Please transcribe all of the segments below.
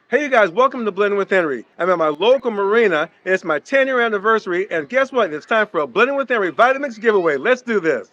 Hey you guys, welcome to Blending with Henry. I'm at my local marina and it's my 10-year anniversary, and guess what? It's time for a Blending with Henry Vitamix giveaway. Let's do this.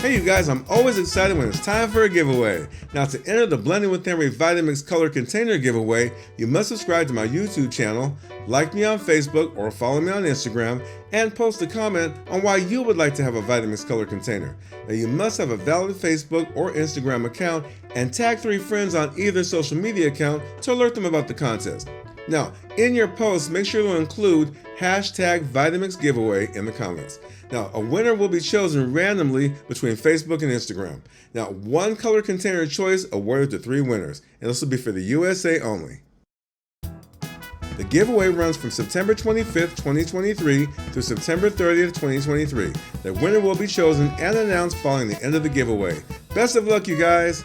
Hey you guys, I'm always excited when it's time for a giveaway. Now to enter the Blending with Henry Vitamix Color Container giveaway, you must subscribe to my YouTube channel, like me on Facebook or follow me on Instagram, and post a comment on why you would like to have a Vitamix Color Container. Now you must have a valid Facebook or Instagram account and tag 3 friends on either social media account to alert them about the contest. Now, in your post, make sure to include hashtag Vitamix giveaway in the comments. Now, a winner will be chosen randomly between Facebook and Instagram. Now, 1 color container choice awarded to 3 winners, and this will be for the USA only. The giveaway runs from September 25th, 2023 through September 30th, 2023. The winner will be chosen and announced following the end of the giveaway. Best of luck, you guys!